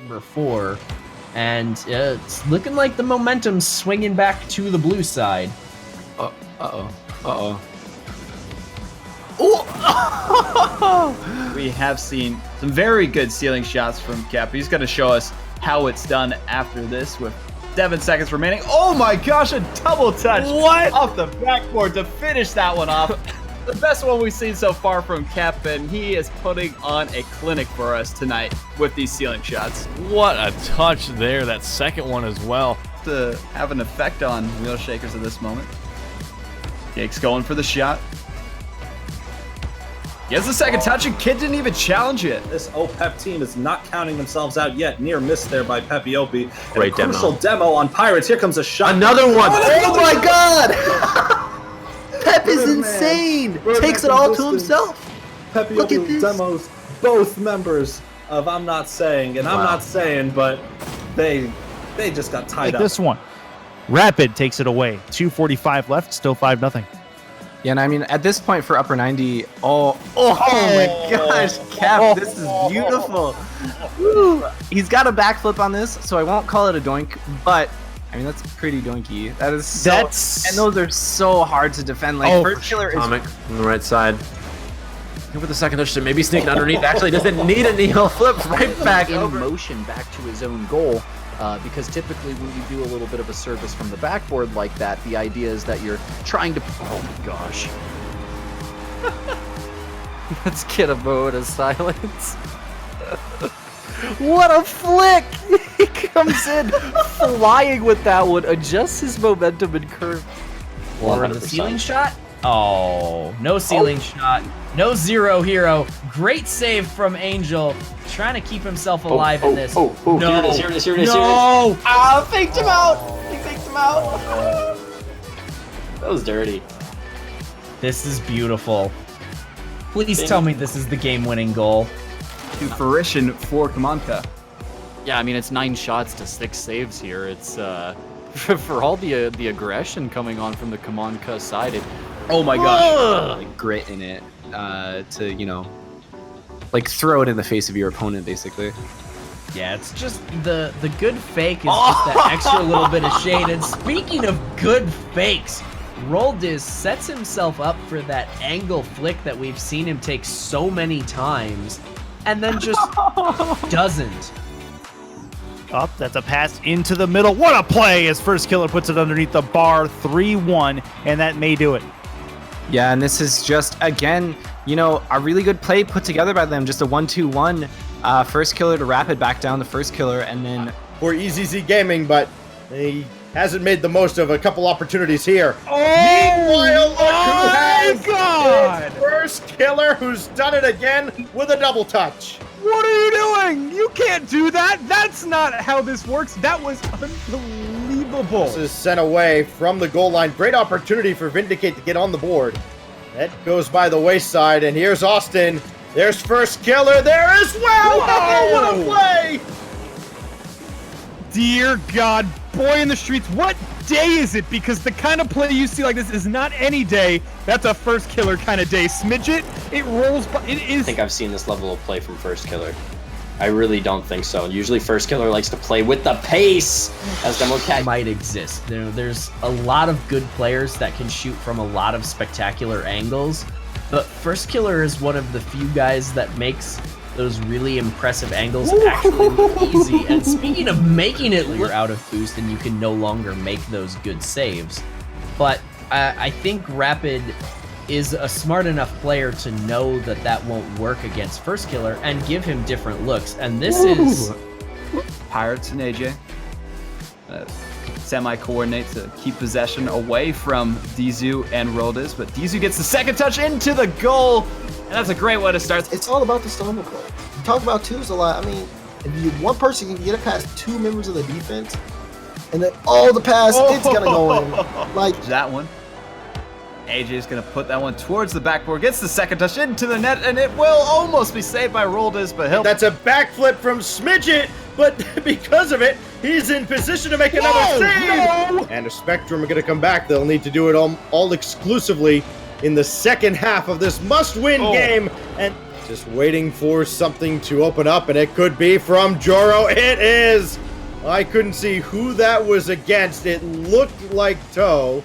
number 4. And it's looking like the momentum's swinging back to the blue side. We have seen some very good ceiling shots from Cap. He's going to show us how it's done after this with 7 seconds remaining. Oh my gosh, a double touch off the backboard to finish that one off. The best one we've seen so far from Cap, and he is putting on a clinic for us tonight with these ceiling shots. What a touch there, that second one as well. To have an effect on wheel shakers at this moment. Jake's going for the shot. He has the second touch, and Kid didn't even challenge it. This OPEP team is not counting themselves out yet. Near miss there by Pepiopi. Great demo. Crucial demo on Pirates. Here comes a shot. Another one. Oh my God! Pep is insane. Takes it all to himself. Look at Pepiopi this. demos both members of I'm Not Saying, and I'm not saying, but they just got tied up. This one. Rapid takes it away. 2:45 left, still 5-0. Yeah, and I mean, at this point for upper 90, oh my gosh, Cap, this is beautiful. Woo. He's got a backflip on this, so I won't call it a doink, but I mean, that's pretty doinky. That is so, and those are so hard to defend. Like, first killer is Comic on the right side. Here with the second touch to maybe sneaking underneath. Actually doesn't need a Neo. Flips right back in over. motion back to his own goal. Because typically when you do a little bit of a service from the backboard like that, the idea is that you're trying to... Oh my gosh. Let's get a moment of silence. What a flick! He comes in flying with that one, adjusts his momentum and curve. Or the ceiling shot? Oh, no ceiling shot. No zero hero. Great save from Angel. Trying to keep himself alive in this. No. Here it is. No! Ah, faked him out. He faked him out. That was dirty. This is beautiful. Please tell me this is the game-winning goal. To fruition for Kamanka. Yeah, I mean, it's 9 shots to 6 saves here. It's, for all the aggression coming on from the Kamanka side, Oh my gosh. like grit in it to, you know, like throw it in the face of your opponent, basically. Yeah, it's just the good fake is just that extra little bit of shade. And speaking of good fakes, Roldiz sets himself up for that angle flick that we've seen him take so many times, and then just doesn't. Up, that's a pass into the middle. What a play as First Killer puts it underneath the bar. 3-1, and that may do it. Yeah, and this is just, again, you know, a really good play put together by them. Just a 1-2-1. First Killer to Rapid back down the First Killer, and then... For EZZ Gaming, but he hasn't made the most of a couple opportunities here. Oh, Meanwhile, look who has God! his First Killer, who's done it again with a double touch. What are you doing? You can't do that. That's not how this works. That was unbelievable. This is sent away from the goal line. Great opportunity for Vindicate to get on the board. That goes by the wayside, and here's Austin. There's First Killer there as well. Oh, what a play! Dear God, boy in the streets, what day is it? Because the kind of play you see like this is not any day. That's a First Killer kind of day. Smidget, it rolls by. It is. I think I've seen this level of play from First Killer. I really don't think so. Usually First Killer likes to play with the pace, as Democat might exist. There's a lot of good players that can shoot from a lot of spectacular angles, but First Killer is one of the few guys that makes those really impressive angles actually look easy. And speaking of making it, you're out of boost and you can no longer make those good saves. But I think Rapid is a smart enough player to know that that won't work against First Killer and give him different looks. And this is Pirates and AJ. Semi-coordinate to keep possession away from Dizu and Roldiz, but Dizu gets the second touch into the goal, and that's a great way to start. It's all about the stomach play. You talk about twos a lot. I mean, if one person can get it past 2 members of the defense, and then all the pass, it's gonna go in. Like that one. AJ is going to put that one towards the backboard, gets the second touch into the net, and it will almost be saved by Roldiz, but he'll... That's a backflip from Smidget, but because of it, he's in position to make another save! No! And the Spectrum are going to come back. They'll need to do it all exclusively in the second half of this must-win game, and Just waiting for something to open up, and it could be from Joro. It is! I couldn't see who that was against. It looked like Toe.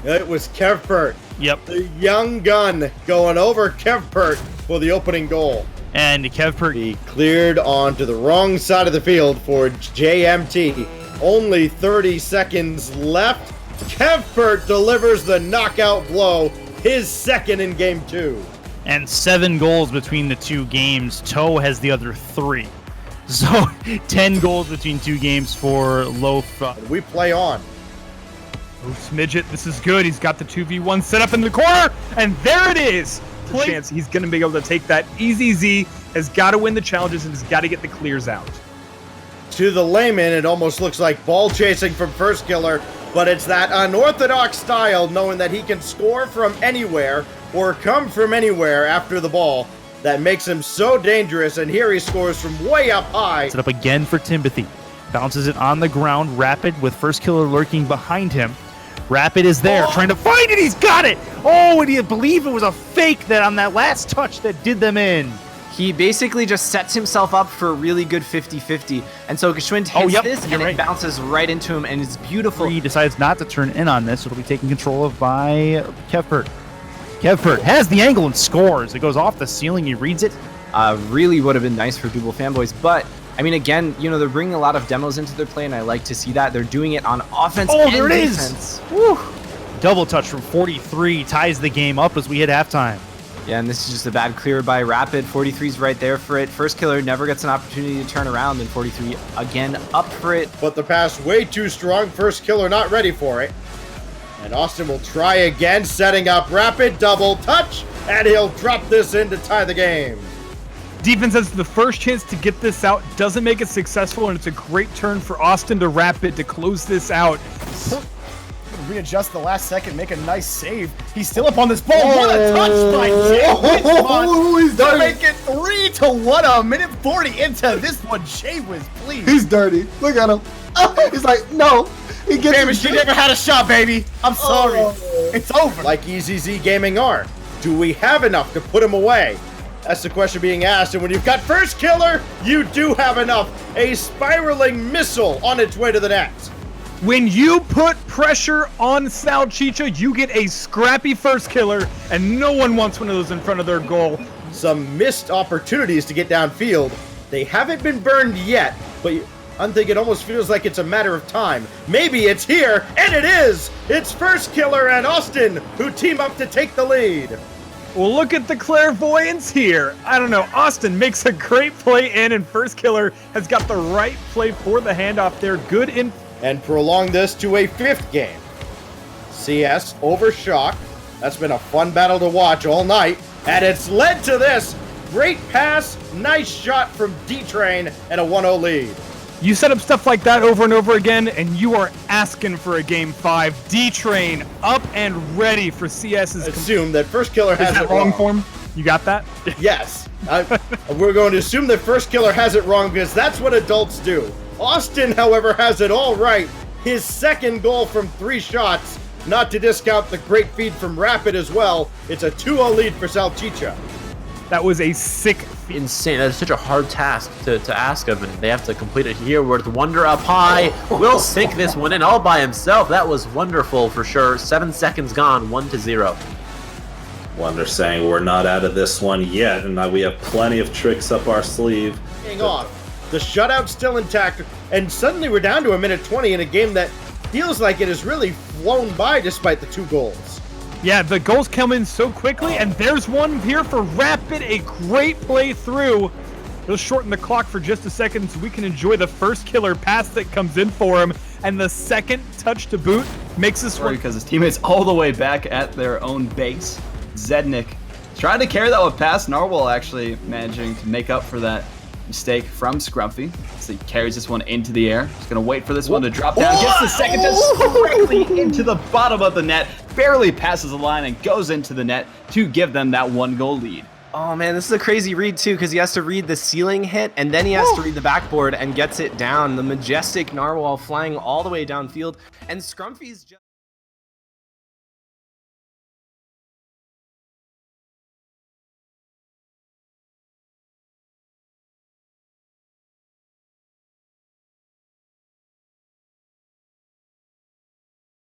It was Kevpert. Yep. The young gun going over Kevpert for the opening goal. And Kevpert He cleared onto the wrong side of the field for JMT. Only 30 seconds left. Kevpert delivers the knockout blow, his second in game 2. And 7 goals between the 2 games. Toe has the other 3. So 10 goals between 2 games for Loaf. We play on. Oh, Smidget, this is good. He's got the 2v1 set up in the corner, and there it is. Chance he's going to be able to take that. Easy Z has got to win the challenges and has got to get the clears out. To the layman, it almost looks like ball chasing from First Killer, but it's that unorthodox style, knowing that he can score from anywhere or come from anywhere after the ball, that makes him so dangerous. And here he scores from way up high. Set up again for Timothy. Bounces it on the ground. Rapid with First Killer lurking behind him. Rapid is there, trying to find it. He's got it. Oh, and you believe it was a fake that on that last touch that did them in. He basically just sets himself up for a really good 50-50. And so Geschwind hits this, and it bounces right into him, and it's beautiful. He decides not to turn in on this. It'll be taken control of by Kevpert. Kevpert has the angle and scores. It goes off the ceiling. He reads it. Really would have been nice for Double Fanboys, but I mean, again, you know, they're bringing a lot of demos into their play, and I like to see that. They're doing it on offense and there it defense. is. Woo. Double touch from 43 ties the game up as we hit halftime. Yeah, and this is just a bad clear by Rapid. 43's right there for it. First Killer never gets an opportunity to turn around, and 43 again up for it. But the pass way too strong. First Killer not ready for it. And Austin will try again, setting up Rapid. Double touch, and he'll drop this in to tie the game. Defense has the first chance to get this out, doesn't make it successful, and it's a great turn for Austin to Rapid to close this out. Readjust the last second, make a nice save. He's still up on this ball. What a touch by Jay! He's to make it 3-1. A minute 40 into this one. Jay was pleased. He's dirty. Look at him. He's like, no. He gets Damn it, she never had a shot, baby. I'm sorry. It's over. Like EZZ Gaming are. Do we have enough to put him away? That's the question being asked, and when you've got First Killer, you do have enough. A spiraling missile on its way to the net. When you put pressure on Salchicha, you get a scrappy First Killer, and no one wants one of those in front of their goal. Some missed opportunities to get downfield. They haven't been burned yet, but I think it almost feels like it's a matter of time. Maybe it's here, and it is! It's First Killer and Austin who team up to take the lead. Well, look at the clairvoyance here. I don't know. Austin makes a great play in, and First Killer has got the right play for the handoff there. Good in. And prolong this to a 5th game. CS over Shock. That's been a fun battle to watch all night. And it's led to this. Great pass, nice shot from D-Train, and a 1-0 lead. You set up stuff like that over and over again, and you are asking for a Game 5. D-Train up and ready for CS's... Assume that First Killer has it wrong. Form? You got that? Yes. We're going to assume that First Killer has it wrong because that's what adults do. Austin, however, has it all right. His second goal from 3 shots. Not to discount the great feed from Rapid as well. It's a 2-0 lead for Salchicha. That was a sick feed. Insane. That is such a hard task to ask of, and they have to complete it here with Wonder up high. Will sink this one in all by himself. That was wonderful for sure. 7 seconds gone, 1-0. Wonder saying we're not out of this one yet, and we have plenty of tricks up our sleeve. Hang off. The shutout's still intact, and suddenly we're down to a minute 20 in a game that feels like it has really flown by despite the 2 goals. Yeah, the goals come in so quickly, and there's one here for Rapid. A great play through. They'll shorten the clock for just a second so we can enjoy the First Killer pass that comes in for him, and the second touch to boot makes this one. Because his teammates all the way back at their own base. Zednik trying to carry that with pass. Narwhal actually managing to make up for that mistake from Scrumpy. So he carries this one into the air. He's going to wait for this one to drop down. Gets the second touch directly into the bottom of the net. Barely passes the line and goes into the net to give them that 1-goal lead. Oh man, this is a crazy read too, because he has to read the ceiling hit, and then he has to read the backboard and gets it down. The majestic Narwhal flying all the way downfield, and Scrumpy's just...